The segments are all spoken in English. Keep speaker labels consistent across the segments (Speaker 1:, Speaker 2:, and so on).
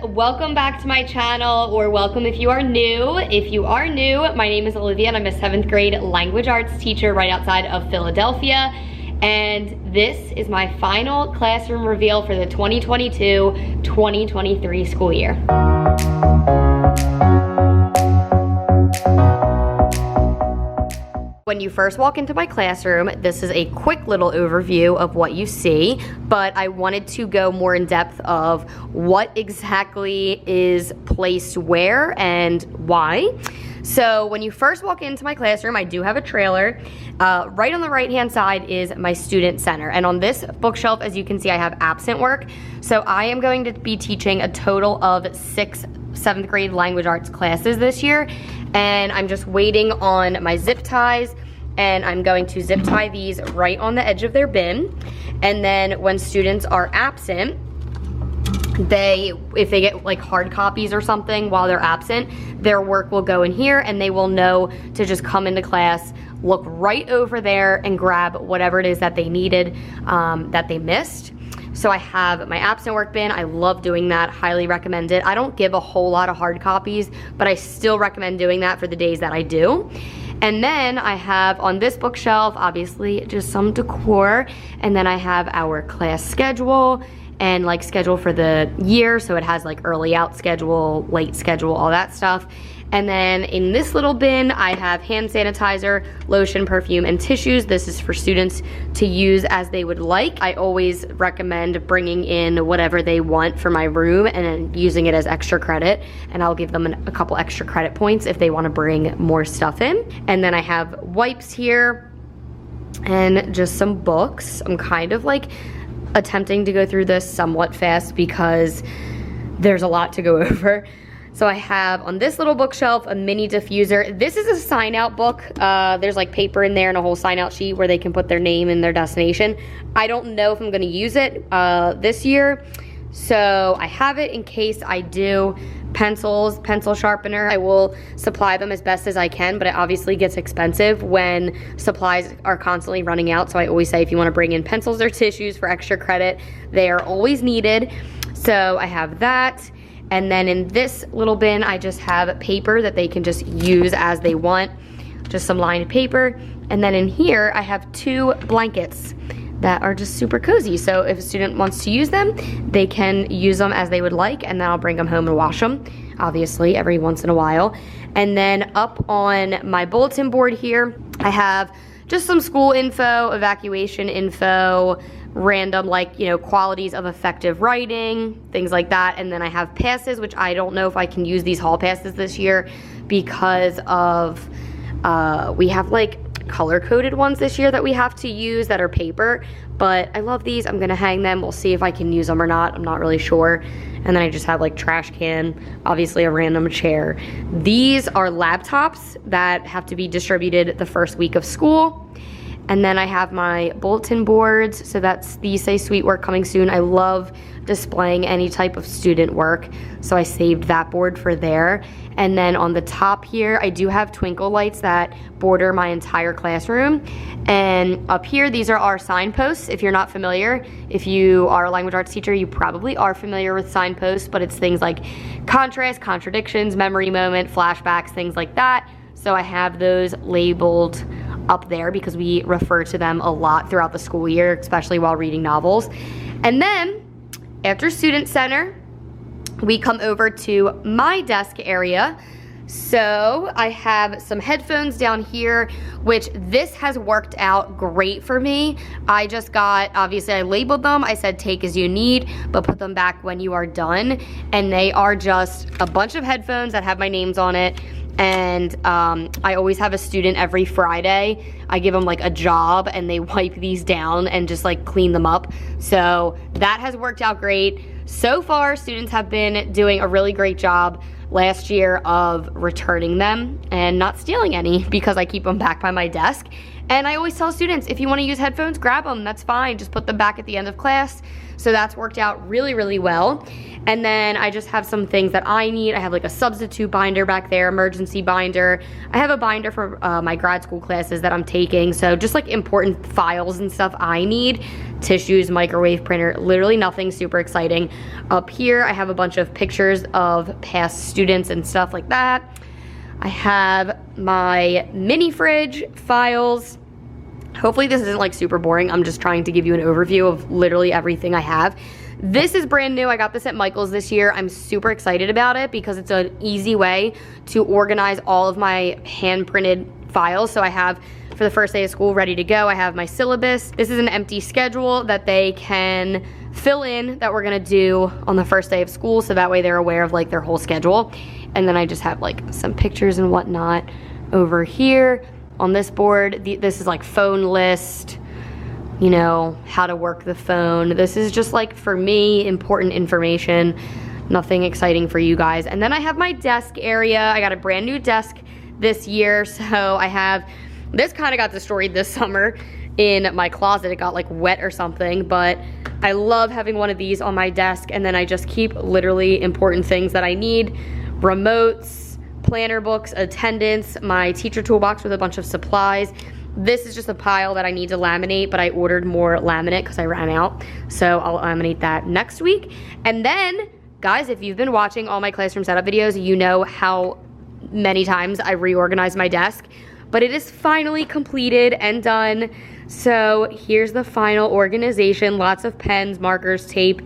Speaker 1: welcome back to my channel, or welcome if you are new. If you are new, my name is Olivia and I'm a 7th grade language arts teacher right outside of Philadelphia. And this is my final classroom reveal for the 2022-2023 school year. When you first walk into my classroom, this is a quick little overview of what you see, but I wanted to go more in depth of what exactly is placed where and why. So when you first walk into my classroom, I do have a trailer. Right on the right-hand side is my student center. And on this bookshelf, as you can see, I have absent work. So I am going to be teaching a total of 6 7th grade language arts classes this year. And I'm just waiting on my zip ties, and I'm going to zip tie these right on the edge of their bin. And then when students are absent, if they get like hard copies or something while they're absent, their work will go in here and they will know to just come into class, look right over there and grab whatever it is that they needed, that they missed. So I have my absent work bin. I love doing that, highly recommend it. I don't give a whole lot of hard copies, but I still recommend doing that for the days that I do. And then I have on this bookshelf, obviously just some decor, and then I have our class schedule and like schedule for the year. So it has like early out schedule, late schedule, all that stuff. And then in this little bin, I have hand sanitizer, lotion, perfume, and tissues. This is for students to use as they would like. I always recommend bringing in whatever they want for my room and then using it as extra credit. And I'll give them a couple extra credit points if they want to bring more stuff in. And then I have wipes here and just some books. I'm kind of like attempting to go through this somewhat fast because there's a lot to go over. So I have on this little bookshelf a mini diffuser. This is a sign out book. There's like paper in there and a whole sign out sheet where they can put their name and their destination. I don't know if I'm gonna use it this year, so I have it in case I do. Pencils, pencil sharpener, I will supply them as best as I can, but it obviously gets expensive when supplies are constantly running out. So I always say if you wanna bring in pencils or tissues for extra credit, they are always needed. So I have that. And then in this little bin, I just have paper that they can just use as they want, just some lined paper. And then in here, I have 2 blankets that are just super cozy. So if a student wants to use them, they can use them as they would like, and then I'll bring them home and wash them, obviously, every once in a while. And then up on my bulletin board here, I have just some school info, evacuation info, random like, you know, qualities of effective writing, things like that. And then I have passes, which I don't know if I can use these hall passes this year because of, we have like color-coded ones this year that we have to use that are paper, but I love these. I'm gonna hang them. We'll see if I can use them or not. I'm not really sure. And then I just have like trash can, obviously a random chair. These are laptops that have to be distributed the first week of school. And then I have my bulletin boards. So that's these say sweet work coming soon. I love displaying any type of student work, so I saved that board for there. And then on the top here, I do have twinkle lights that border my entire classroom. And up here, these are our signposts. If you're not familiar, if you are a language arts teacher, you probably are familiar with signposts, but it's things like contrast, contradictions, memory moment, flashbacks, things like that. So I have those labeled up there because we refer to them a lot throughout the school year, especially while reading novels. And then after Student Center, we come over to my desk area. So I have some headphones down here, which this has worked out great for me. I just got, obviously I labeled them. I said take as you need, but put them back when you are done. And they are just a bunch of headphones that have my names on it. And I always have a student every Friday. I give them like a job and they wipe these down and just like clean them up. So that has worked out great. So far, students have been doing a really great job last year of returning them and not stealing any because I keep them back by my desk. And I always tell students, if you want to use headphones, grab them. That's fine. Just put them back at the end of class. So that's worked out really, really well. And then I just have some things that I need. I have like a substitute binder back there, emergency binder. I have a binder for my grad school classes that I'm taking. So just like important files and stuff I need. Tissues, microwave printer, literally nothing super exciting. Up here, I have a bunch of pictures of past students and stuff like that. I have my mini fridge files. Hopefully this isn't like super boring. I'm just trying to give you an overview of literally everything I have. This is brand new. I got this at Michael's this year. I'm super excited about it because it's an easy way to organize all of my hand printed files. So I have, for the first day of school, ready to go. I have my syllabus. This is an empty schedule that they can fill in that we're gonna do on the first day of school, so that way they're aware of like their whole schedule. And then I just have like some pictures and whatnot over here on this board. This is like phone list, you know, how to work the phone. This is just like, for me, important information, nothing exciting for you guys. And then I have my desk area. I got a brand new desk this year, so I have, this kind of got destroyed this summer in my closet. It got like wet or something, but I love having one of these on my desk, and then I just keep literally important things that I need: remotes, planner books, attendance, my teacher toolbox with a bunch of supplies. This is just a pile that I need to laminate, but I ordered more laminate because I ran out, so I'll laminate that next week. And then, guys, if you've been watching all my classroom setup videos, you know how many times I reorganized my desk, but it is finally completed and done. So here's the final organization. Lots of pens, markers, tape,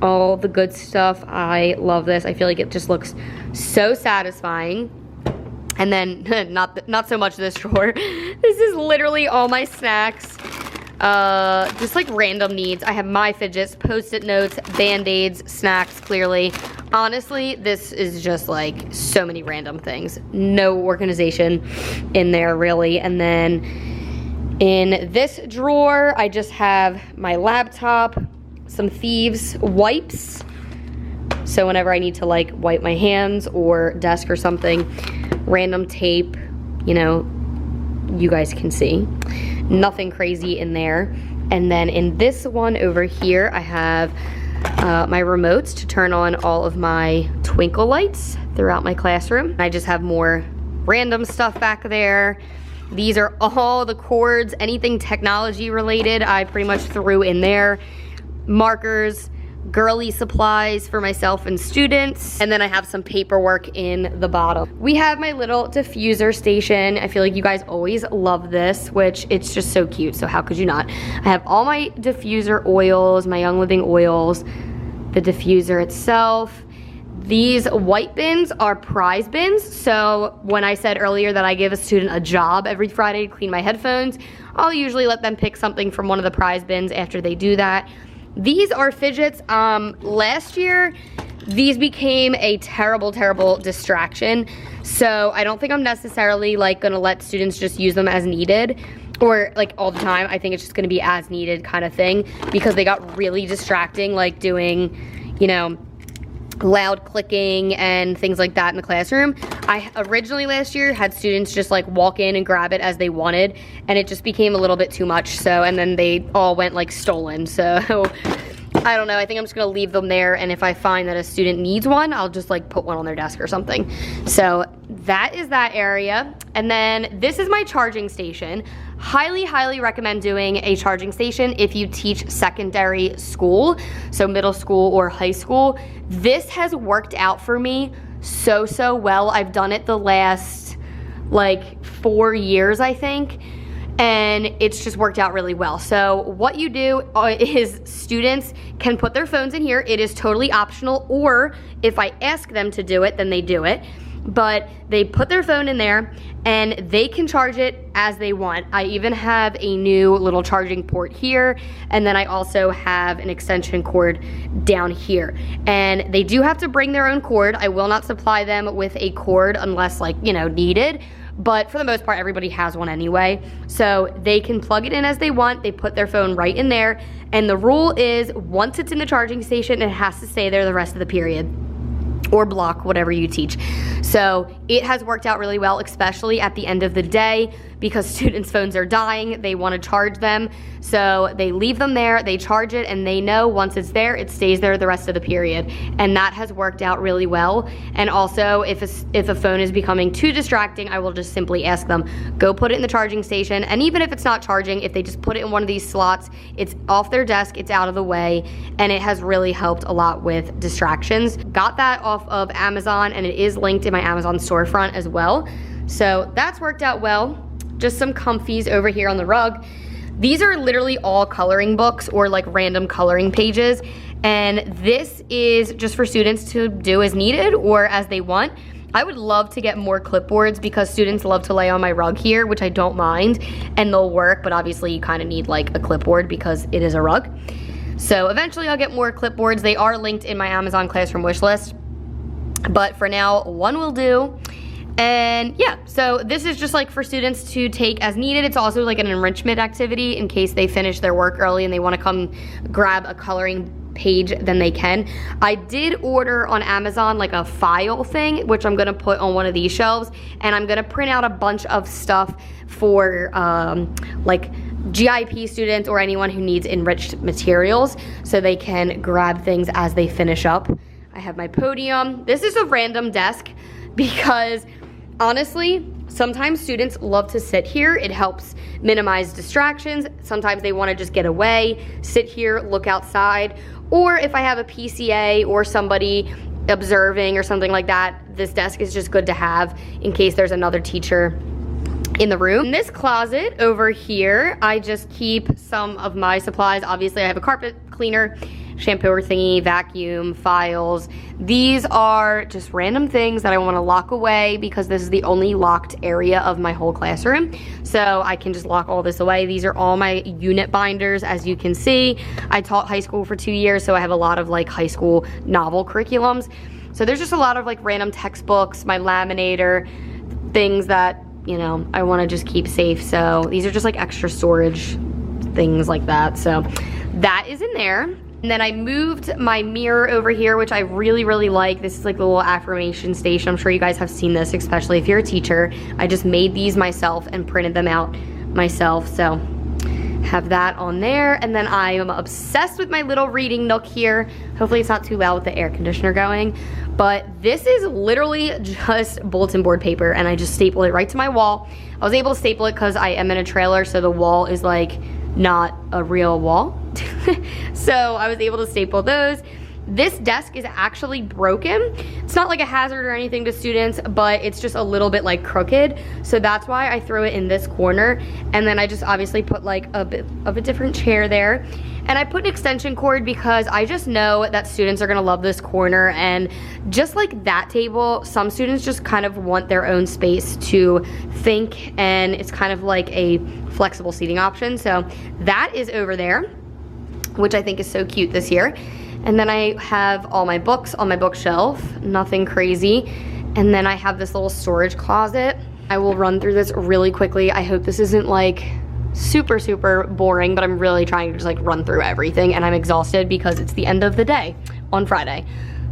Speaker 1: all the good stuff. I love this. I feel like it just looks so satisfying. And then not so much this drawer. This is literally all my snacks. Just like random needs. I have my fidgets, Post-it notes, Band-Aids, snacks, clearly. Honestly, this is just like so many random things. No organization in there really. And then in this drawer, I just have my laptop, some thieves wipes. So whenever I need to like wipe my hands or desk or something, random tape, you know, you guys can see. Nothing crazy in there. And then in this one over here, I have my remotes to turn on all of my twinkle lights throughout my classroom. I just have more random stuff back there. These are all the cords, anything technology related, I pretty much threw in there. Markers, girly supplies for myself and students, and then I have some paperwork in the bottom. We have my little diffuser station. I feel like you guys always love this, which it's just so cute, so how could you not? I have all my diffuser oils, my Young Living oils, the diffuser itself. These white bins are prize bins, so when I said earlier that I give a student a job every Friday to clean my headphones, I'll usually let them pick something from one of the prize bins after they do that. These are fidgets. Last year, these became a terrible, terrible distraction, so I don't think I'm necessarily like gonna let students just use them as needed or like all the time. I think it's just gonna be as needed kind of thing because they got really distracting, like doing, you know, loud clicking and things like that in the classroom. I originally last year had students just like walk in and grab it as they wanted, and it just became a little bit too much, so, and then they all went like stolen, so I don't know. I think I'm just gonna leave them there, and if I find that a student needs one, I'll just like put one on their desk or something. So that is that area. And then this is my charging station. Highly, highly recommend doing a charging station if you teach secondary school, so middle school or high school. This has worked out for me so, so well. I've done it the last like 4 years, I think, and it's just worked out really well. So what you do is students can put their phones in here. It is totally optional, or if I ask them to do it, then they do it. But they put their phone in there and they can charge it as they want. I even have a new little charging port here, and then I also have an extension cord down here. And they do have to bring their own cord. I will not supply them with a cord unless, like, you know, needed. But for the most part, everybody has one anyway. So they can plug it in as they want. They put their phone right in there. And the rule is once it's in the charging station, it has to stay there the rest of the period, or block, whatever you teach. So it has worked out really well, especially at the end of the day, because students' phones are dying. They want to charge them. So they leave them there, they charge it, and they know once it's there, it stays there the rest of the period. And that has worked out really well. And also, if a phone is becoming too distracting, I will just simply ask them, go put it in the charging station. And even if it's not charging, if they just put it in one of these slots, it's off their desk, it's out of the way, and it has really helped a lot with distractions. Got that off of Amazon, and it is linked in my Amazon storefront as well. So that's worked out well. Just some comfies over here on the rug. These are literally all coloring books or like random coloring pages, and this is just for students to do as needed or as they want. I would love to get more clipboards because students love to lay on my rug here, which I don't mind, and they'll work, but obviously you kind of need like a clipboard because it is a rug. So eventually I'll get more clipboards. They are linked in my Amazon classroom wish list, but for now, one will do. And yeah, so this is just like for students to take as needed. It's also like an enrichment activity in case they finish their work early and they want to come grab a coloring page, then they can. I did order on Amazon like a file thing, which I'm gonna put on one of these shelves, and I'm gonna print out a bunch of stuff for like GIP students or anyone who needs enriched materials so they can grab things as they finish up. I have my podium. This is a random desk because honestly, sometimes students love to sit here. It helps minimize distractions. Sometimes they want to just get away, sit here, look outside. Or if I have a PCA or somebody observing or something like that, this desk is just good to have in case there's another teacher in the room. In this closet over here, I just keep some of my supplies. Obviously, I have a carpet cleaner, shampoo thingy, vacuum, files. These are just random things that I want to lock away because this is the only locked area of my whole classroom. So I can just lock all this away. These are all my unit binders, as you can see. I taught high school for 2 years, so I have a lot of like high school novel curriculums. So there's just a lot of like random textbooks, my laminator, things that, you know, I want to just keep safe. So these are just like extra storage things like that. So that is in there. And then I moved my mirror over here, which I really, really like. This is like the little affirmation station. I'm sure you guys have seen this, especially if you're a teacher. I just made these myself and printed them out myself. So have that on there. And then I am obsessed with my little reading nook here. Hopefully it's not too loud with the air conditioner going. But this is literally just bulletin board paper, and I just stapled it right to my wall. I was able to staple it because I am in a trailer, so the wall is like not a real wall. So I was able to staple those. This desk is actually broken. It's not like a hazard or anything to students, but it's just a little bit like crooked. So that's why I threw it in this corner. And then I just obviously put like a bit of a different chair there. And I put an extension cord because I just know that students are gonna love this corner. And just like that table, some students just kind of want their own space to think, and it's kind of like a flexible seating option. So that is over there, which I think is so cute this year. And then I have all my books on my bookshelf, nothing crazy. And then I have this little storage closet. I will run through this really quickly. I hope this isn't like super, super boring, but I'm really trying to just like run through everything, and I'm exhausted because it's the end of the day on Friday.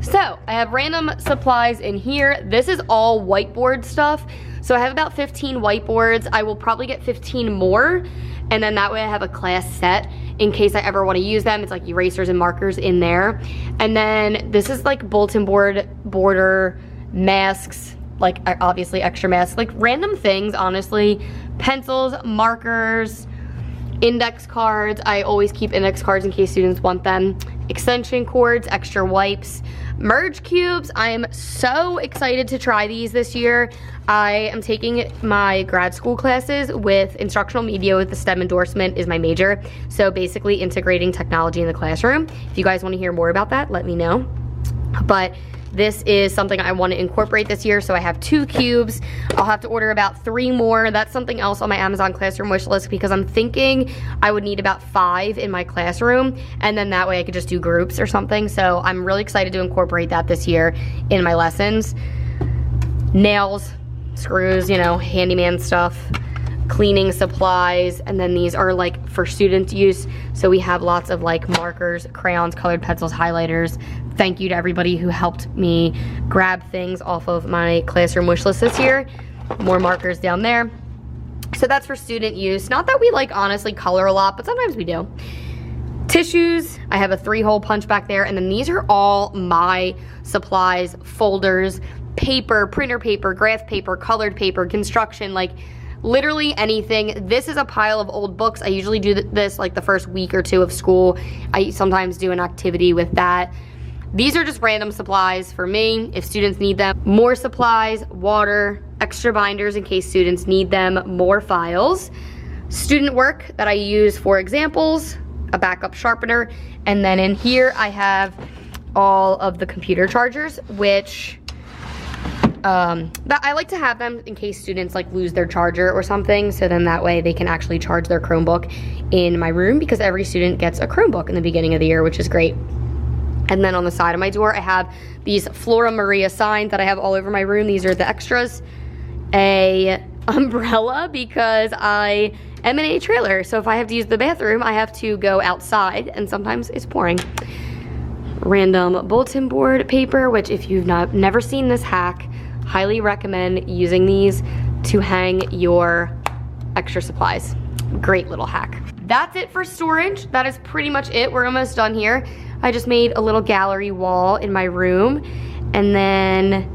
Speaker 1: So I have random supplies in here. This is all whiteboard stuff. So I have about 15 whiteboards. I will probably get 15 more, and then that way I have a class set in case I ever want to use them. It's like erasers and markers in there. And then this is like bulletin board border, masks, like obviously extra masks, like random things, honestly. Pencils, markers, index cards. I always keep index cards in case students want them. Extension cords, extra wipes, merge cubes. I am so excited to try these this year. I am taking my grad school classes with instructional media with the STEM endorsement is my major. So basically integrating technology in the classroom. If you guys want to hear more about that, let me know. But this is something I want to incorporate this year, so I have 2 cubes. I'll have to order about 3 more. That's something else on my Amazon classroom wish list because I'm thinking I would need about 5 in my classroom, and then that way I could just do groups or something. So I'm really excited to incorporate that this year in my lessons. Nails, screws, you know, handyman stuff, cleaning supplies, and then these are like for student use. So we have lots of like markers, crayons, colored pencils, highlighters. Thank you to everybody who helped me grab things off of my classroom wish list this year. More markers down there. So that's for student use. Not that we like honestly color a lot, but sometimes we do. Tissues, I have a 3-hole punch back there, and then these are all my supplies, folders, paper, printer paper, graph paper, colored paper, construction, like literally anything. This is a pile of old books. I usually do this like the first week or 2 of school. I sometimes do an activity with that. These are just random supplies for me if students need them. More supplies, water, extra binders in case students need them, more files, student work that I use for examples, a backup sharpener, and then in here I have all of the computer chargers, which I like to have them in case students like lose their charger or something, so then that way they can actually charge their Chromebook in my room, because every student gets a Chromebook in the beginning of the year, which is great. And then on the side of my door I have these Flora Maria signs that I have all over my room. These are the extras. A umbrella because I am in a trailer, so if I have to use the bathroom I have to go outside, and sometimes it's pouring. Random bulletin board paper, which if you've never seen this hack, highly recommend using these to hang your extra supplies. Great little hack. That's it for storage. That is pretty much it. We're almost done here. I just made a little gallery wall in my room, and then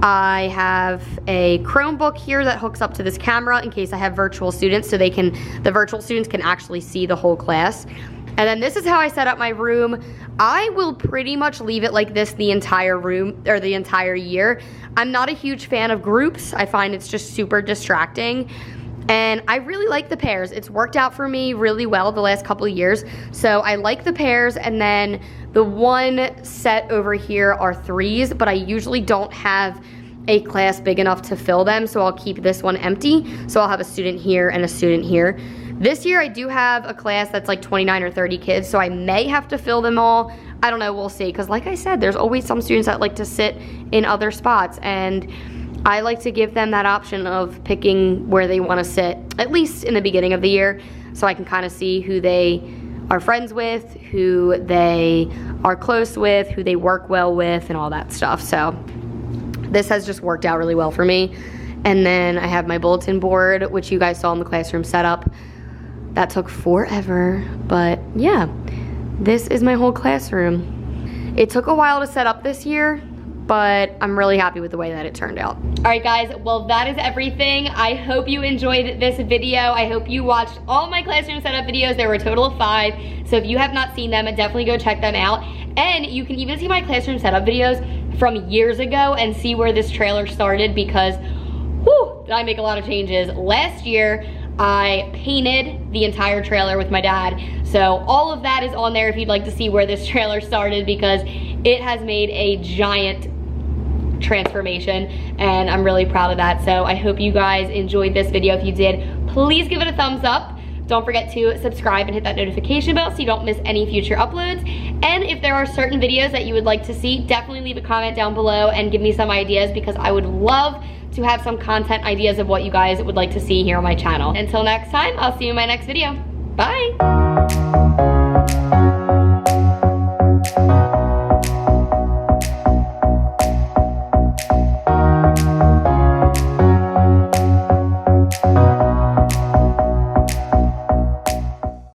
Speaker 1: I have a Chromebook here that hooks up to this camera in case I have virtual students, so the virtual students can actually see the whole class. And then this is how I set up my room. I will pretty much leave it like this the entire room, or the entire year. I'm not a huge fan of groups. I find it's just super distracting. And I really like the pairs. It's worked out for me really well the last couple of years. So I like the pairs, and then the one set over here are 3s, but I usually don't have a class big enough to fill them, so I'll keep this one empty. So I'll have a student here and a student here. This year I do have a class that's like 29 or 30 kids, so I may have to fill them all. I don't know, we'll see, because like I said, there's always some students that like to sit in other spots, and I like to give them that option of picking where they want to sit, at least in the beginning of the year, so I can kind of see who they are friends with, who they are close with, who they work well with, and all that stuff. So this has just worked out really well for me. And then I have my bulletin board, which you guys saw in the classroom setup. That took forever, but yeah, this is my whole classroom. It took a while to set up this year, but I'm really happy with the way that it turned out. All right guys, well that is everything. I hope you enjoyed this video. I hope you watched all my classroom setup videos. There were a total of 5, so if you have not seen them, definitely go check them out. And you can even see my classroom setup videos from years ago and see where this trailer started, because whew, did I make a lot of changes. Last year, I painted the entire trailer with my dad. So all of that is on there if you'd like to see where this trailer started, because it has made a giant transformation, and I'm really proud of that. So I hope you guys enjoyed this video. If you did, please give it a thumbs up. Don't forget to subscribe and hit that notification bell so you don't miss any future uploads. And if there are certain videos that you would like to see, definitely leave a comment down below and give me some ideas, because I would love to have some content ideas of what you guys would like to see here on my channel. Until next time, I'll see you in my next video. Bye!